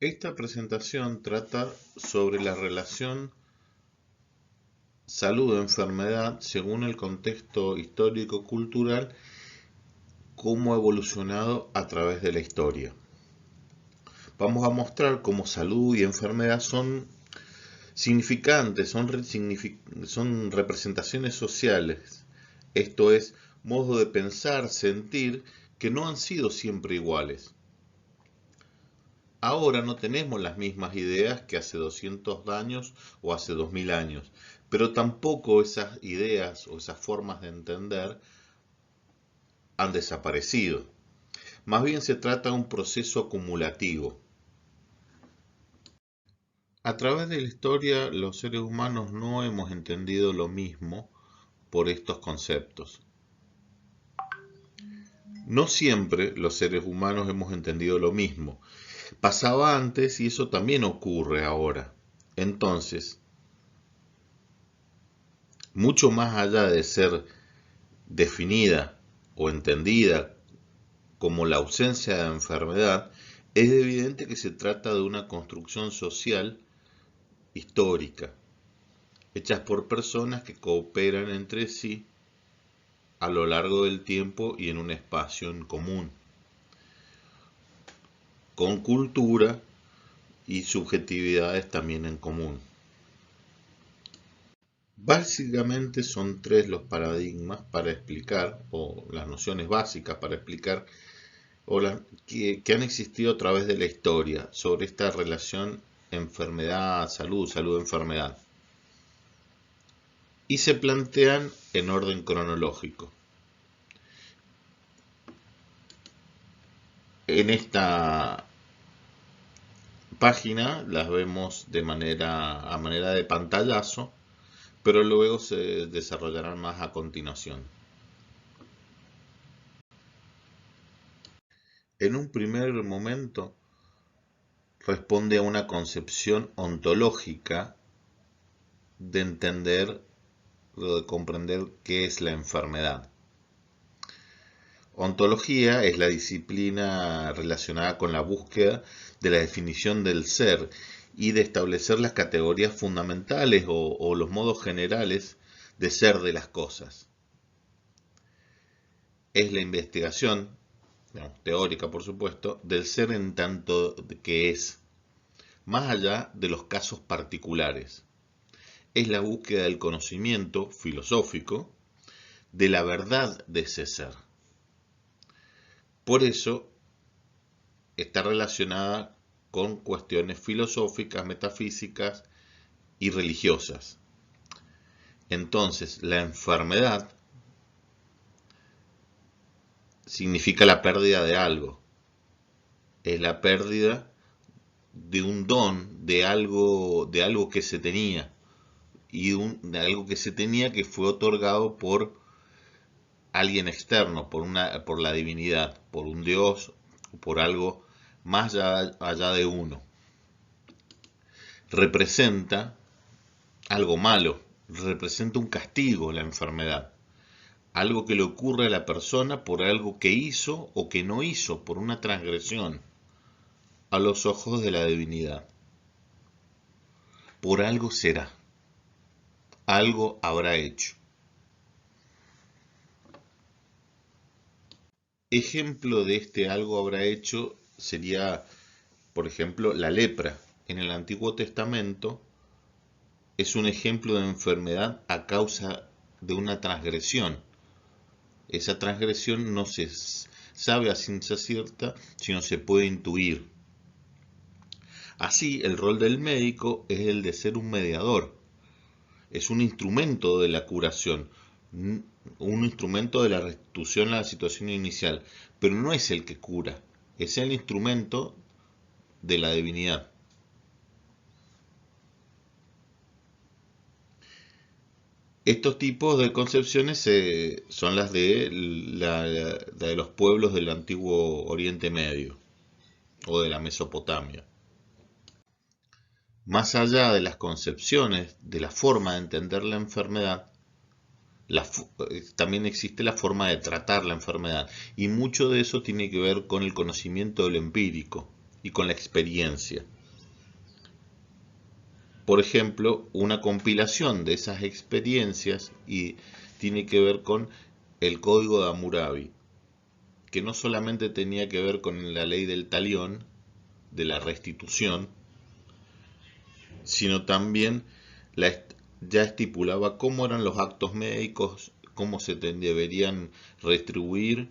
Esta presentación trata sobre la relación salud-enfermedad según el contexto histórico-cultural, cómo ha evolucionado a través de la historia. Vamos a mostrar cómo salud y enfermedad son significantes, son representaciones sociales, esto es, modos de pensar, sentir, que no han sido siempre iguales. Ahora no tenemos las mismas ideas que hace 200 años o hace 2000 años, pero tampoco esas ideas o esas formas de entender han desaparecido. Más bien se trata de un proceso acumulativo. A través de la historia, los seres humanos no hemos entendido lo mismo por estos conceptos. No siempre los seres humanos hemos entendido lo mismo. Pasaba antes y eso también ocurre ahora. Entonces, mucho más allá de ser definida o entendida como la ausencia de enfermedad, es evidente que se trata de una construcción social histórica, hechas por personas que cooperan entre sí a lo largo del tiempo y en un espacio en común, con cultura y subjetividades también en común. Básicamente son tres los paradigmas para explicar, o las nociones básicas para explicar, que han existido a través de la historia sobre esta relación enfermedad-salud, salud-enfermedad. Y se plantean en orden cronológico. En esta página las vemos a manera de pantallazo, pero luego se desarrollarán más a continuación. En un primer momento responde a una concepción ontológica de entender o de comprender qué es la enfermedad. Ontología es la disciplina relacionada con la búsqueda de la definición del ser y de establecer las categorías fundamentales o los modos generales de ser de las cosas. Es la investigación, teórica por supuesto, del ser en tanto que es, más allá de los casos particulares. Es la búsqueda del conocimiento filosófico de la verdad de ese ser. Por eso está relacionada con cuestiones filosóficas, metafísicas y religiosas. Entonces, la enfermedad significa la pérdida de algo. Es la pérdida de un don, de algo que se tenía. Y de algo que se tenía que fue otorgado por alguien externo, por la divinidad, por un dios, por algo más allá de uno. Representa algo malo, representa un castigo la enfermedad, algo que le ocurre a la persona por algo que hizo o que no hizo, por una transgresión a los ojos de la divinidad. Por algo será, algo habrá hecho. Ejemplo de este algo habrá hecho sería, por ejemplo, la lepra. En el Antiguo Testamento es un ejemplo de enfermedad a causa de una transgresión. Esa transgresión no se sabe a ciencia cierta, sino se puede intuir. Así, el rol del médico es el de ser un mediador. Es un instrumento de la curación, un instrumento de la restitución a la situación inicial, pero no es el que cura, es el instrumento de la divinidad. Estos tipos de concepciones son las de los pueblos del antiguo Oriente Medio o de la Mesopotamia. Más allá de las concepciones, de la forma de entender la enfermedad, también existe la forma de tratar la enfermedad, y mucho de eso tiene que ver con el conocimiento de lo empírico. y con la experiencia. Por ejemplo, una compilación de esas experiencias y tiene que ver con el Código de Hammurabi, que no solamente tenía que ver con la ley del talión, de la restitución, sino también ya estipulaba cómo eran los actos médicos, cómo se deberían retribuir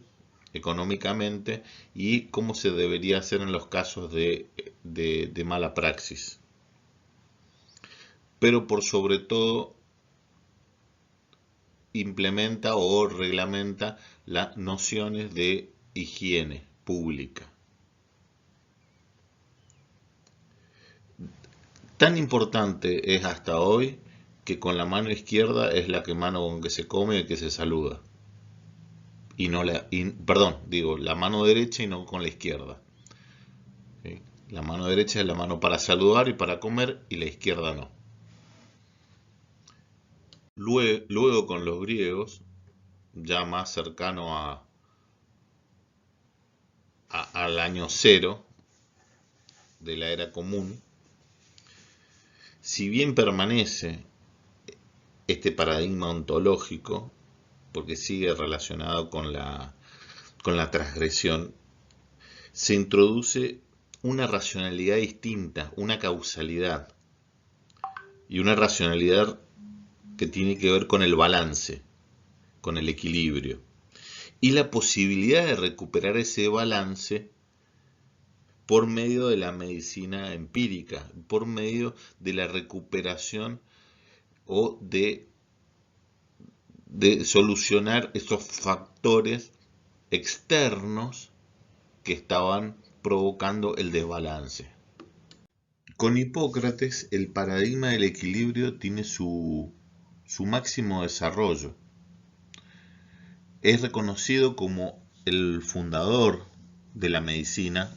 económicamente y cómo se debería hacer en los casos de mala praxis. Pero por sobre todo implementa o reglamenta las nociones de higiene pública. Tan importante es hasta hoy que con la mano izquierda es la mano con que se come y que se saluda. La mano derecha y no con la izquierda. ¿Sí? La mano derecha es la mano para saludar y para comer y la izquierda no. Luego con los griegos, ya más cercano al año cero de la era común, si bien permanece este paradigma ontológico, porque sigue relacionado con la transgresión, se introduce una racionalidad distinta, una causalidad, y una racionalidad que tiene que ver con el balance, con el equilibrio, y la posibilidad de recuperar ese balance por medio de la medicina empírica, por medio de la recuperación o de solucionar esos factores externos que estaban provocando el desbalance. Con Hipócrates, el paradigma del equilibrio tiene su máximo desarrollo. Es reconocido como el fundador de la medicina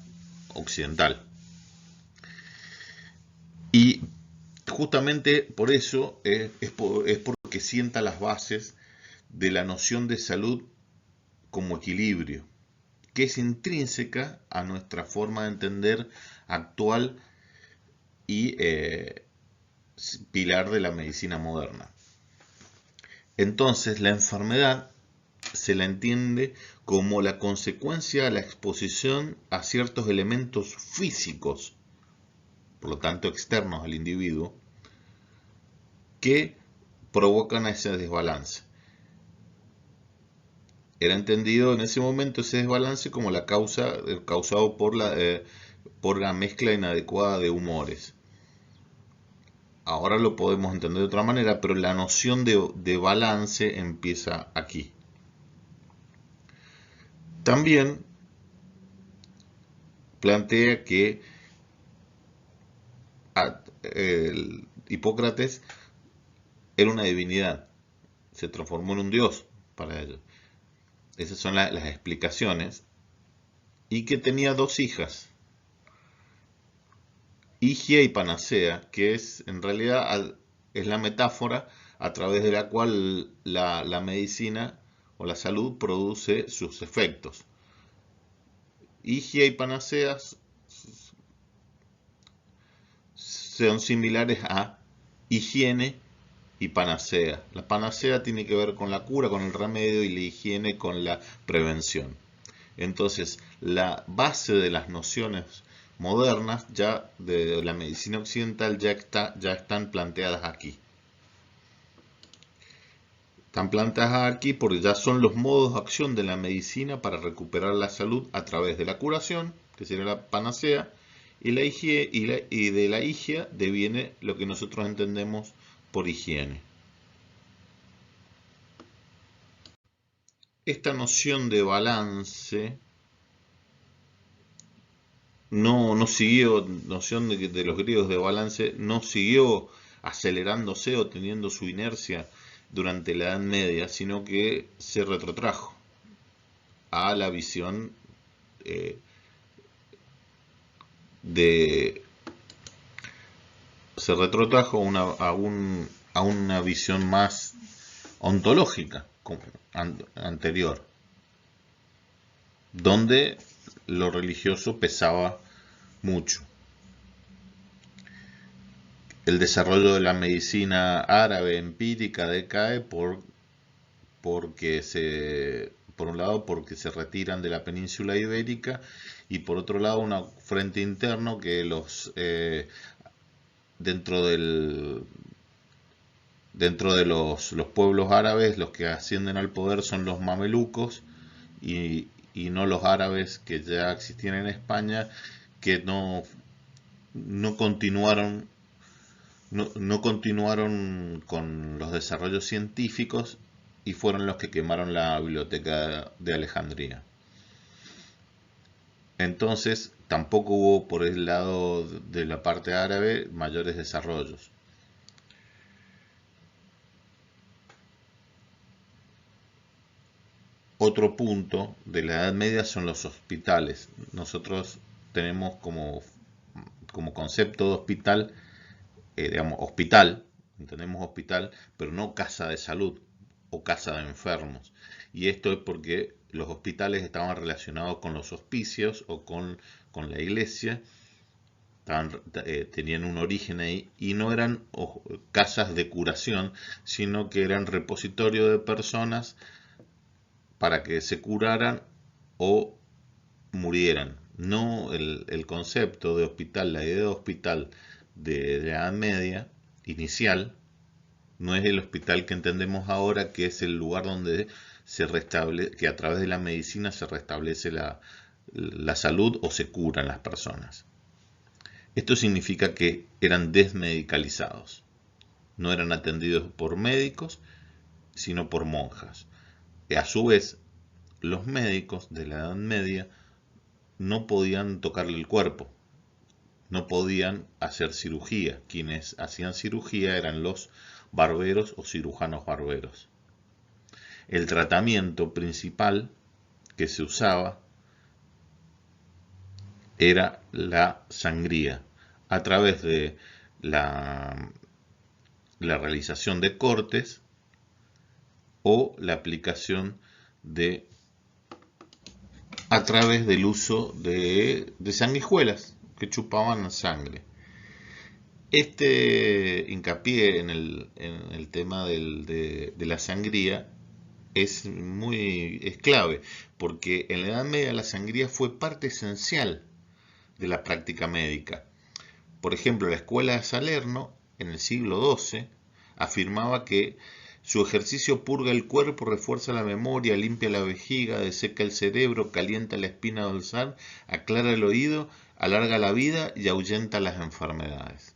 occidental. Y justamente por eso es porque sienta las bases de la noción de salud como equilibrio, que es intrínseca a nuestra forma de entender actual y pilar de la medicina moderna. Entonces, la enfermedad se la entiende como la consecuencia de la exposición a ciertos elementos físicos, por lo tanto externos al individuo, que provocan ese desbalance. Era entendido en ese momento ese desbalance como la causa causado por la mezcla inadecuada de humores. Ahora lo podemos entender de otra manera, pero la noción de balance empieza aquí. También plantea que Hipócrates era una divinidad, se transformó en un dios para ellos. Esas son las explicaciones. Y que tenía dos hijas, Higia y Panacea, que es en realidad es la metáfora a través de la cual la medicina o la salud produce sus efectos. Higia y Panacea son similares a higiene y panacea. La panacea tiene que ver con la cura, con el remedio, y la higiene con la prevención. Entonces, la base de las nociones modernas ya de la medicina occidental ya están planteadas aquí. Están planteadas aquí porque ya son los modos de acción de la medicina para recuperar la salud a través de la curación, que sería la panacea, y de la higia deviene lo que nosotros entendemos por higiene. Esta noción de balance no siguió, noción de los griegos de balance, no siguió acelerándose o teniendo su inercia durante la Edad Media, sino que se retrotrajo a la visión se retrotrajo a una visión más ontológica anterior, donde lo religioso pesaba mucho. El desarrollo de la medicina árabe empírica decae por un lado porque se retiran de la península ibérica y por otro lado un frente interno que dentro de los pueblos árabes los que ascienden al poder son los mamelucos y no los árabes que ya existían en España, que no continuaron no continuaron con los desarrollos científicos y fueron los que quemaron la biblioteca de Alejandría. Entonces tampoco hubo por el lado de la parte árabe mayores desarrollos. Otro punto de la Edad Media son los hospitales. Nosotros tenemos como concepto de hospital, digamos, hospital, entendemos hospital, pero no casa de salud o casa de enfermos. Y esto es porque los hospitales estaban relacionados con los hospicios o con la iglesia, tenían un origen ahí y no eran casas de curación, sino que eran repositorio de personas para que se curaran o murieran. No el concepto de hospital, la idea de hospital de la Edad Media inicial, no es el hospital que entendemos ahora, que es el lugar donde que a través de la medicina se restablece la salud o se curan las personas. Esto significa que eran desmedicalizados, no eran atendidos por médicos, sino por monjas. A su vez, los médicos de la Edad Media no podían tocarle el cuerpo, no podían hacer cirugía. Quienes hacían cirugía eran los barberos o cirujanos barberos. El tratamiento principal que se usaba era la sangría, a través de la realización de cortes o la aplicación a través del uso de sanguijuelas que chupaban sangre. Este hincapié en el tema de la sangría es clave, porque en la Edad Media la sangría fue parte esencial de la práctica médica. Por ejemplo, la escuela de Salerno, en el siglo XII, afirmaba que su ejercicio purga el cuerpo, refuerza la memoria, limpia la vejiga, deseca el cerebro, calienta la espina dorsal, aclara el oído, alarga la vida y ahuyenta las enfermedades.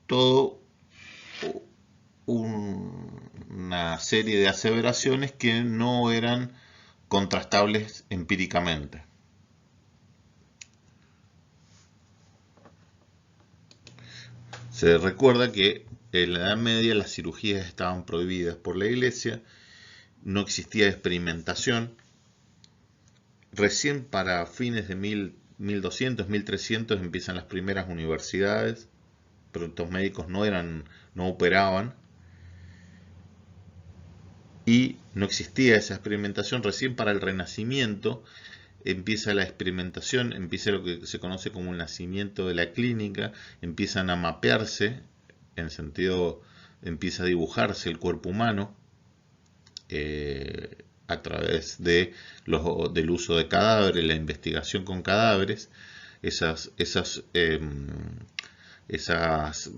Todo una serie de aseveraciones que no eran contrastables empíricamente. Se recuerda que en la Edad Media las cirugías estaban prohibidas por la Iglesia, no existía experimentación. Recién para fines de 1200, 1300 empiezan las primeras universidades, pero estos médicos no operaban y no existía esa experimentación. Recién para el Renacimiento empieza la experimentación, empieza lo que se conoce como el nacimiento de la clínica, empiezan a mapearse, en sentido, empieza a dibujarse el cuerpo humano a través del uso de cadáveres, la investigación con cadáveres, esos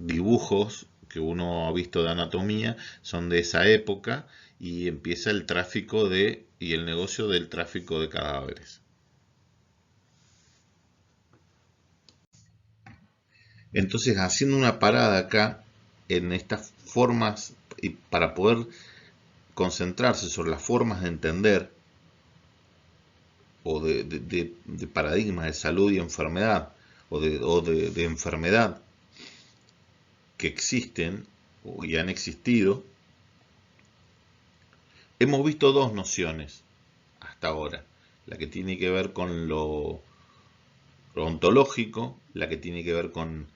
dibujos que uno ha visto de anatomía son de esa época y empieza el tráfico y el negocio del tráfico de cadáveres. Entonces, haciendo una parada acá en estas formas y para poder concentrarse sobre las formas de entender o de paradigmas de salud y enfermedad o de enfermedad que existen y han existido, hemos visto dos nociones hasta ahora: la que tiene que ver con lo ontológico, la que tiene que ver con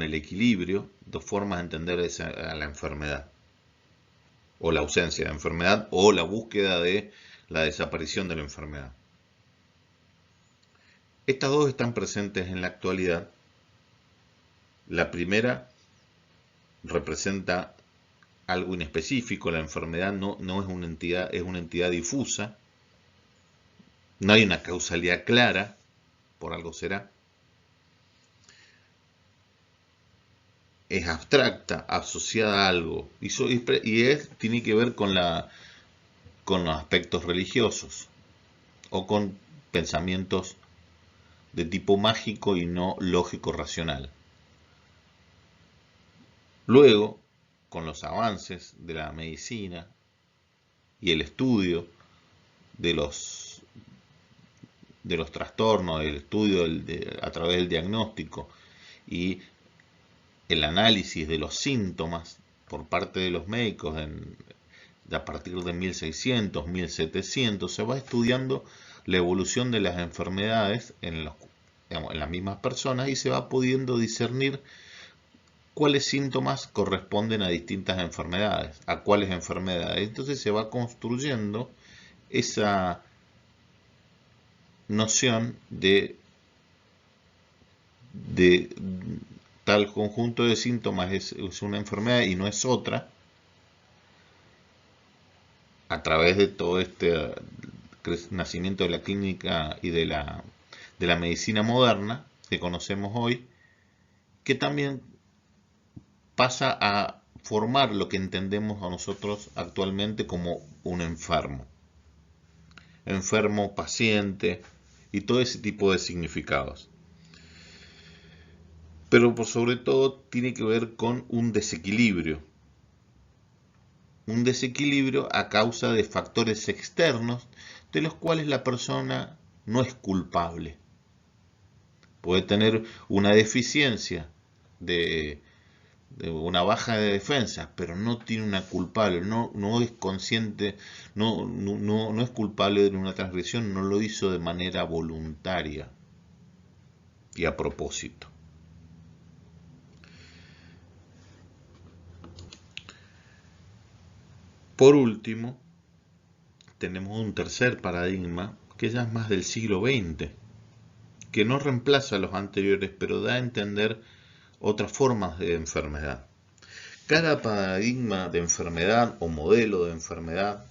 el equilibrio, dos formas de entender a la enfermedad, o la ausencia de enfermedad, o la búsqueda de la desaparición de la enfermedad. Estas dos están presentes en la actualidad. La primera representa algo inespecífico, la enfermedad no es una entidad, es una entidad difusa, no hay una causalidad clara, por algo será. Es abstracta, asociada a algo, tiene que ver con los aspectos religiosos o con pensamientos de tipo mágico y no lógico racional. Luego, con los avances de la medicina y el estudio de los trastornos, el estudio a través del diagnóstico y el análisis de los síntomas por parte de los médicos a partir de 1600, 1700, se va estudiando la evolución de las enfermedades en las mismas personas y se va pudiendo discernir cuáles síntomas corresponden a distintas enfermedades, a cuáles enfermedades. Entonces se va construyendo esa noción de tal conjunto de síntomas es una enfermedad y no es otra, a través de todo este nacimiento de la clínica y de la medicina moderna que conocemos hoy, que también pasa a formar lo que entendemos a nosotros actualmente como un enfermo, paciente y todo ese tipo de significados. Pero por sobre todo tiene que ver con un desequilibrio a causa de factores externos de los cuales la persona no es culpable. Puede tener una deficiencia de una baja de defensa, pero no tiene una culpable, no es consciente, no es culpable de una transgresión, no lo hizo de manera voluntaria y a propósito. Por último, tenemos un tercer paradigma que ya es más del siglo XX, que no reemplaza a los anteriores, pero da a entender otras formas de enfermedad. Cada paradigma de enfermedad o modelo de enfermedad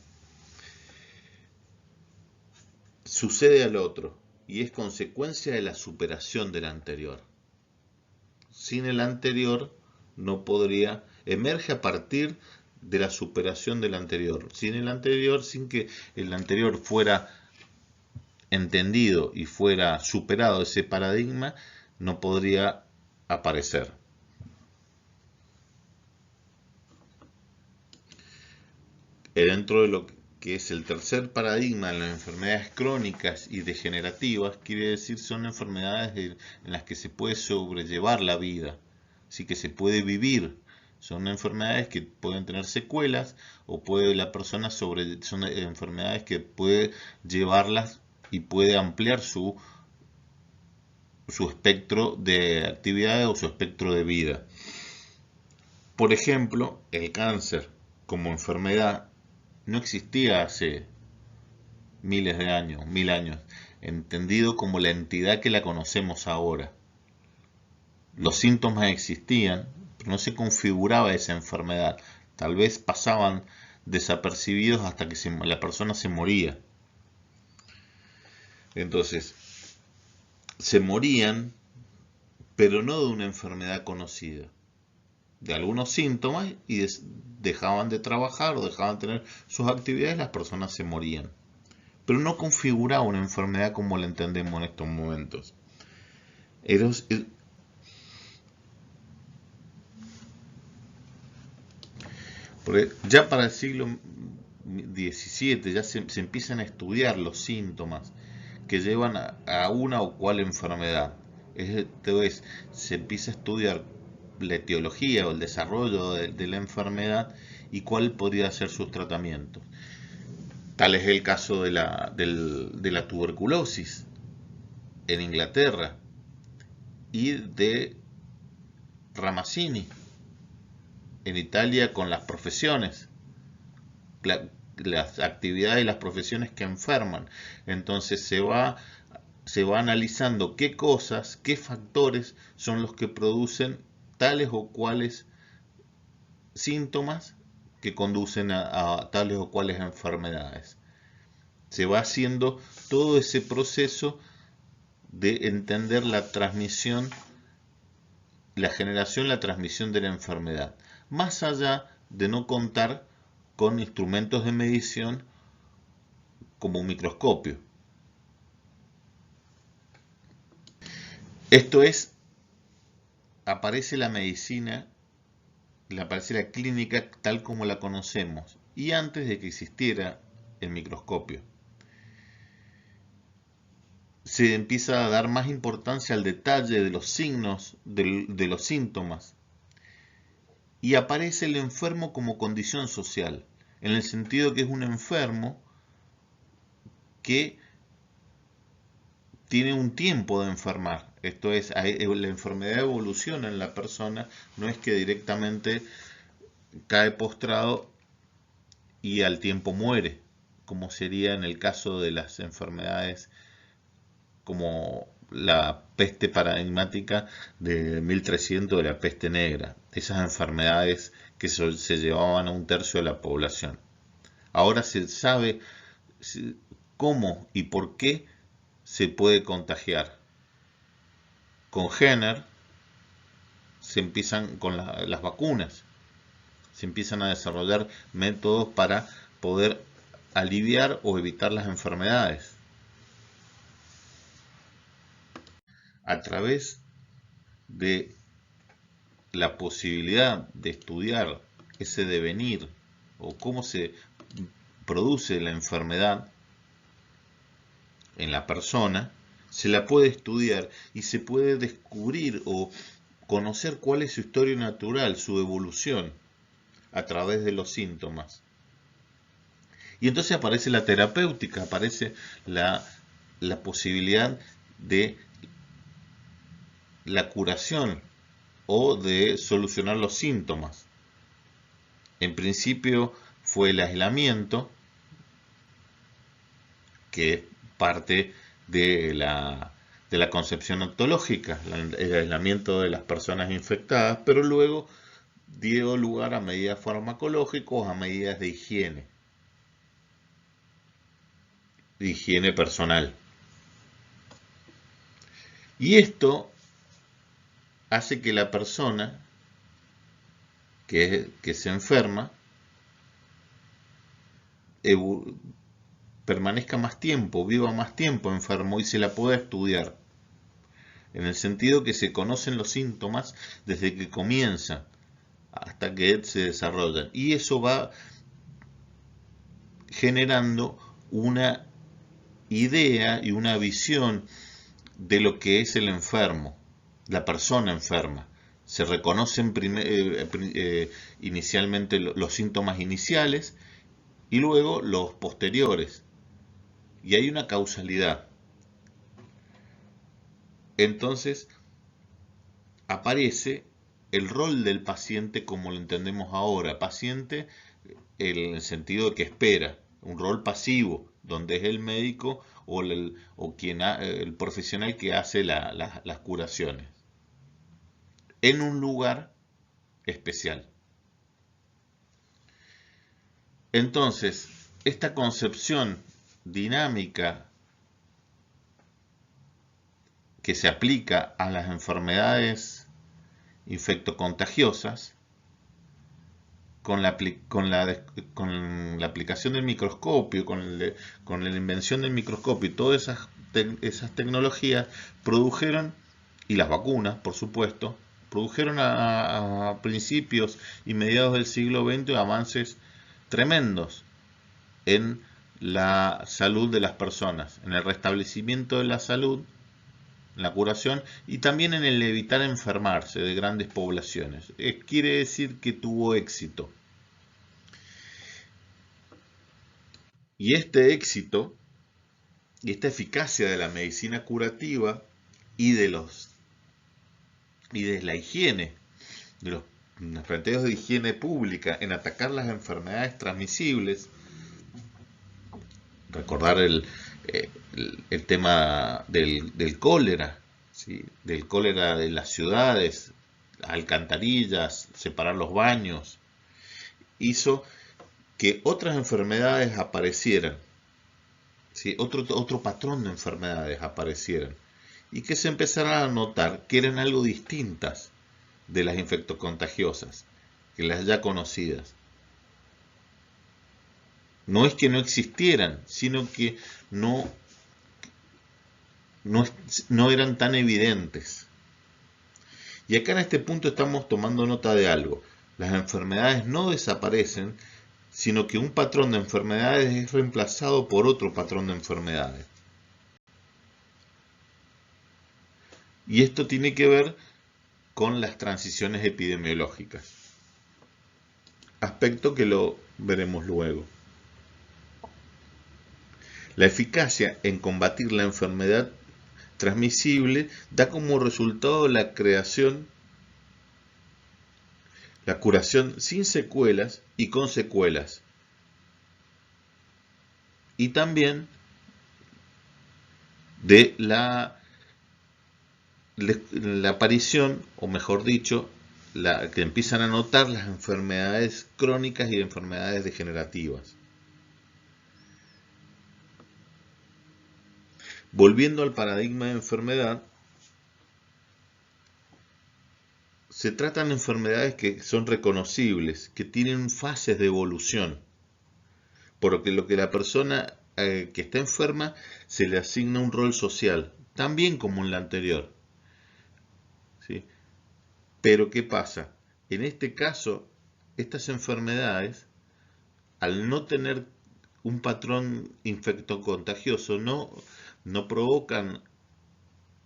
sucede al otro y es consecuencia de la superación del anterior. Sin el anterior no podría, emerge a partir de la superación del anterior. Sin el anterior, sin que el anterior fuera entendido y fuera superado ese paradigma, no podría aparecer. Dentro de lo que es el tercer paradigma en las enfermedades crónicas y degenerativas, quiere decir son enfermedades en las que se puede sobrellevar la vida, así que se puede vivir. Son enfermedades que pueden tener secuelas o son enfermedades que puede llevarlas y puede ampliar su espectro de actividades o su espectro de vida. Por ejemplo, el cáncer como enfermedad no existía hace miles de años, 1000 años, entendido como la entidad que la conocemos ahora. Los síntomas existían, pero no se configuraba esa enfermedad. Tal vez pasaban desapercibidos hasta que la persona se moría. Entonces, se morían, pero no de una enfermedad conocida, de algunos síntomas, y dejaban de trabajar o dejaban de tener sus actividades, las personas se morían. Pero no configuraba una enfermedad como la entendemos en estos momentos. Porque ya para el siglo XVII ya se empiezan a estudiar los síntomas que llevan a una o cual enfermedad. Entonces se empieza a estudiar la etiología o el desarrollo de la enfermedad y cuál podría ser sus tratamientos. Tal es el caso de la tuberculosis en Inglaterra y de Ramazzini en Italia con las profesiones, las actividades y las profesiones que enferman. Entonces se va se va analizando qué cosas, qué factores son los que producen tales o cuales síntomas que conducen a tales o cuales enfermedades. Se va haciendo todo ese proceso de entender la transmisión, la generación, la transmisión de la enfermedad, más allá de no contar con instrumentos de medición como un microscopio. Esto es, aparece la medicina, aparece la clínica tal como la conocemos y antes de que existiera el microscopio. Se empieza a dar más importancia al detalle de los signos, de los síntomas, y aparece el enfermo como condición social, en el sentido que es un enfermo que tiene un tiempo de enfermar. Esto es, la enfermedad evoluciona en la persona, no es que directamente cae postrado y al tiempo muere, como sería en el caso de las enfermedades como la peste paradigmática de 1300 de la peste negra, esas enfermedades que se llevaban a 1/3 de la población. Ahora se sabe cómo y por qué se puede contagiar. Con Jenner se empiezan con las vacunas, se empiezan a desarrollar métodos para poder aliviar o evitar las enfermedades. A través de la posibilidad de estudiar ese devenir o cómo se produce la enfermedad en la persona, se la puede estudiar y se puede descubrir o conocer cuál es su historia natural, su evolución a través de los síntomas. Y entonces aparece la terapéutica, aparece la posibilidad de la curación o de solucionar los síntomas. En principio fue el aislamiento, que es parte de la concepción ontológica, el aislamiento de las personas infectadas, pero luego dio lugar a medidas farmacológicas, a medidas de higiene personal. Y esto hace que la persona que se enferma permanezca más tiempo, viva más tiempo enfermo y se la pueda estudiar. En el sentido que se conocen los síntomas desde que comienzan hasta que se desarrollan. Y eso va generando una idea y una visión de lo que es el enfermo, la persona enferma. Se reconocen inicialmente los síntomas iniciales y luego los posteriores. Y hay una causalidad. Entonces aparece el rol del paciente como lo entendemos ahora. Paciente en el sentido de que espera, un rol pasivo, donde es el médico o el profesional que hace las curaciones en un lugar especial. Entonces, esta concepción dinámica que se aplica a las enfermedades infectocontagiosas, con la aplicación del microscopio, con la invención del microscopio y todas esas tecnologías produjeron, y las vacunas, por supuesto, produjeron a principios y mediados del siglo XX avances tremendos en la salud de las personas, en el restablecimiento de la salud, en la curación y también en el evitar enfermarse de grandes poblaciones. Quiere decir que tuvo éxito. Y este éxito y esta eficacia de la medicina curativa y de la higiene, de los planteos de higiene pública en atacar las enfermedades transmisibles, recordar el tema del cólera, ¿sí? Del cólera de las ciudades, alcantarillas, separar los baños, hizo que otras enfermedades aparecieran, ¿sí? Otro patrón de enfermedades aparecieran y que se empezaran a notar que eran algo distintas de las infectocontagiosas, que las ya conocidas. No es que no existieran, sino que no eran tan evidentes. Y acá en este punto estamos tomando nota de algo. Las enfermedades no desaparecen, sino que un patrón de enfermedades es reemplazado por otro patrón de enfermedades. Y esto tiene que ver con las transiciones epidemiológicas, aspecto que lo veremos luego. La eficacia en combatir la enfermedad transmisible da como resultado la curación sin secuelas y con secuelas. Y también de la aparición, o mejor dicho, que empiezan a notar las enfermedades crónicas y enfermedades degenerativas. Volviendo al paradigma de enfermedad, se tratan de enfermedades que son reconocibles, que tienen fases de evolución, por lo que la persona que está enferma se le asigna un rol social, también como en la anterior. ¿Sí? Pero ¿qué pasa? En este caso, estas enfermedades, al no tener un patrón infectocontagioso, no provocan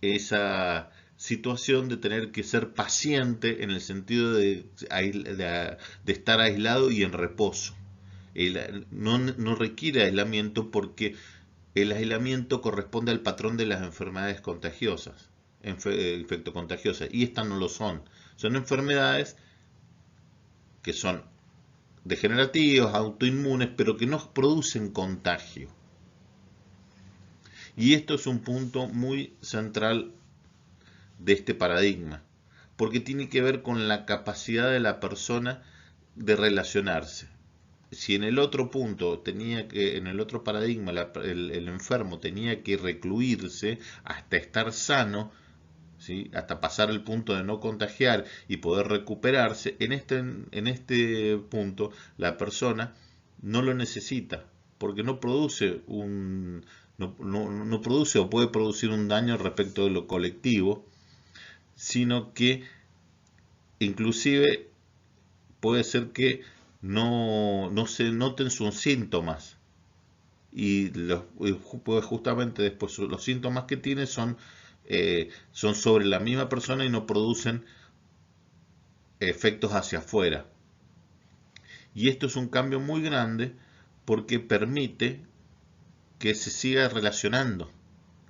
esa situación de tener que ser paciente en el sentido de estar aislado y en reposo. No requiere aislamiento porque el aislamiento corresponde al patrón de las enfermedades contagiosas, infectocontagiosas, y estas no lo son. Son enfermedades que son degenerativas, autoinmunes, pero que no producen contagio. Y esto es un punto muy central de este paradigma, porque tiene que ver con la capacidad de la persona de relacionarse. Si en el otro punto en el otro paradigma, el enfermo tenía que recluirse hasta estar sano, ¿sí? Hasta pasar el punto de no contagiar y poder recuperarse, en este punto la persona no lo necesita, porque no produce no produce o puede producir un daño respecto de lo colectivo, sino que inclusive puede ser que no se noten sus síntomas y pues justamente después los síntomas que tiene son sobre la misma persona y no producen efectos hacia afuera. Y esto es un cambio muy grande porque permite que se siga relacionando,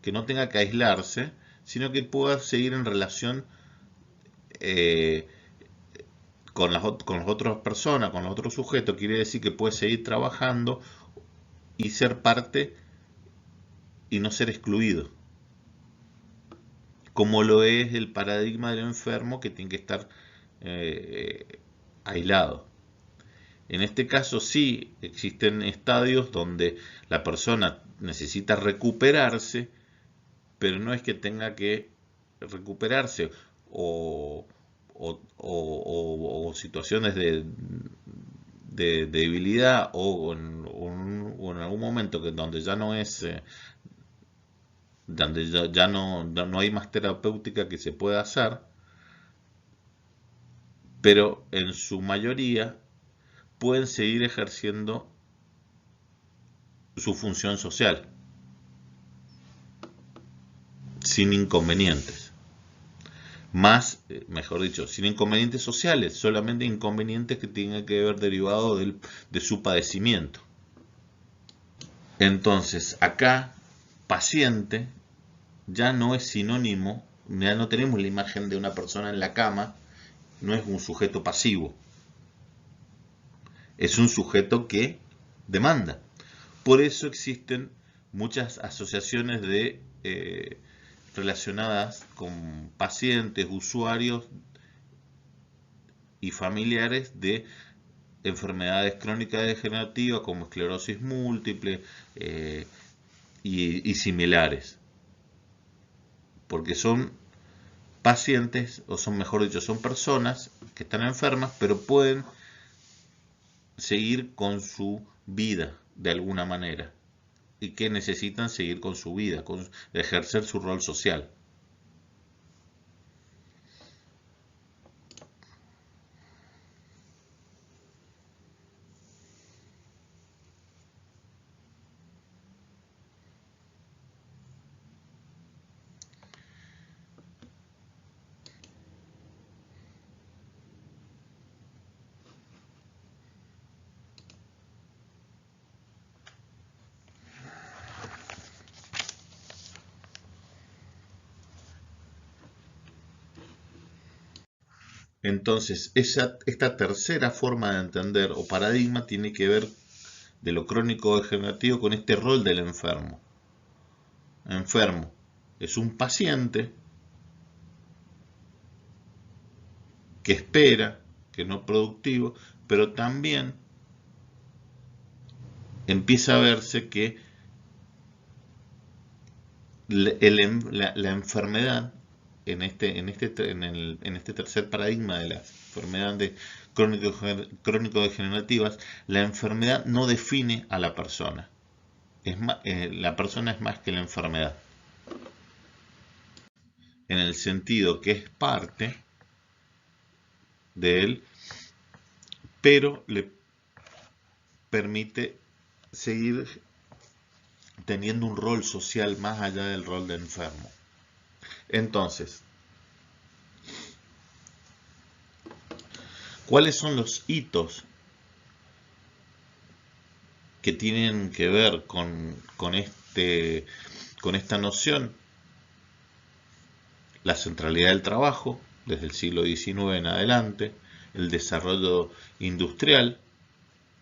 que no tenga que aislarse, sino que pueda seguir en relación con las otras personas, con los otros sujetos. Quiere decir que puede seguir trabajando y ser parte y no ser excluido, como lo es el paradigma del enfermo que tiene que estar aislado. En este caso sí existen estadios donde la persona necesita recuperarse, pero no es que tenga que recuperarse o situaciones de debilidad o en algún momento donde ya no es donde ya no hay más terapéutica que se pueda hacer, pero en su mayoría pueden seguir ejerciendo su función social sin inconvenientes. Mejor dicho, sin inconvenientes sociales, solamente inconvenientes que tengan que ver derivado de su padecimiento. Entonces, acá, paciente ya no es sinónimo, ya no tenemos la imagen de una persona en la cama, no es un sujeto pasivo, es un sujeto que demanda. Por eso existen muchas asociaciones relacionadas con pacientes, usuarios y familiares de enfermedades crónicas degenerativas como esclerosis múltiple y similares, porque son pacientes, o son, mejor dicho, son personas que están enfermas, pero pueden seguir con su vida de alguna manera y que necesitan seguir con su vida, ejercer su rol social. Entonces, esta tercera forma de entender o paradigma tiene que ver de lo crónico degenerativo con este rol del enfermo. Enfermo es un paciente que espera, que no productivo, pero también empieza a verse que la enfermedad en este tercer paradigma de las enfermedades crónico-degenerativas, la enfermedad no define a la persona. La persona es más que la enfermedad, en el sentido que es parte de él, pero le permite seguir teniendo un rol social más allá del rol de enfermo. Entonces, ¿cuáles son los hitos que tienen que ver con esta noción? La centralidad del trabajo, desde el siglo XIX en adelante, el desarrollo industrial,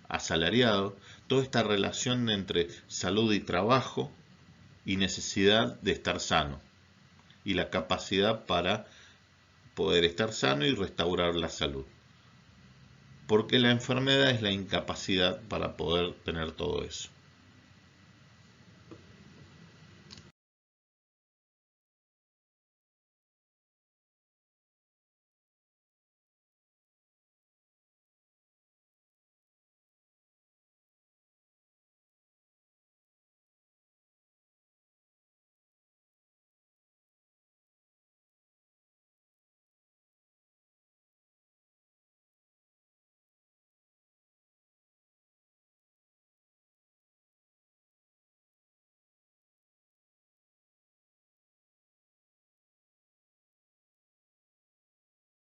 asalariado, toda esta relación entre salud y trabajo y necesidad de estar sano, y la capacidad para poder estar sano y restaurar la salud. Porque la enfermedad es la incapacidad para poder tener todo eso.